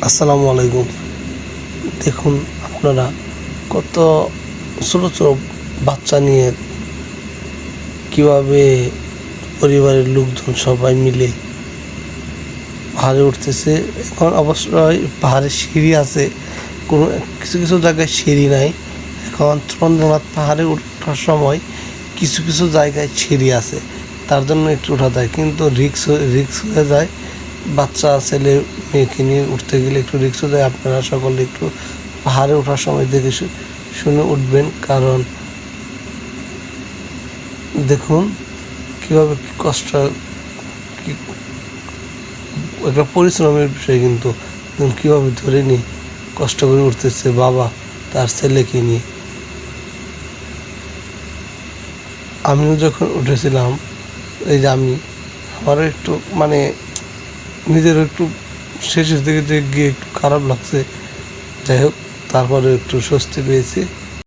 আসসালামু আলাইকুম। দেখুন আপনারা কত ছোট ছোট বাচ্চা নিয়ে কিভাবে পরিবারের লোকজন সবাই মিলে পাহাড়ে উঠতেছে। এখন অবশ্যই পাহাড়ে সিঁড়ি আছে, কোনো কিছু কিছু জায়গায় সিঁড়ি নাই। এখন চন্দ্রনাথ পাহাড়ে ওঠার সময় কিছু কিছু জায়গায় সিঁড়ি আছে, তার জন্য একটু ওঠা যায়, কিন্তু রিক্স হয়ে যায়। বাচ্চা ছেলে মেয়েকে নিয়ে উঠতে গেলে একটু রিক্স হয়ে যায়। আপনারা সকলে একটু পাহাড়ে ওঠার সময় দেখে শুনে উঠবেন, কারণ দেখুন কীভাবে কষ্ট, কি একটা পরিশ্রমের বিষয়, কিন্তু দেখুন কীভাবে ধরে নিয়ে কষ্ট করে উঠতেছে বাবা তার ছেলেকে নিয়ে। আমিও যখন উঠেছিলাম, এই যে আমারও একটু নিজেরও একটু শেষের দিকে গিয়ে একটু খারাপ লাগছে। যাই হোক, তারপরে একটু স্বস্তি পেয়েছি।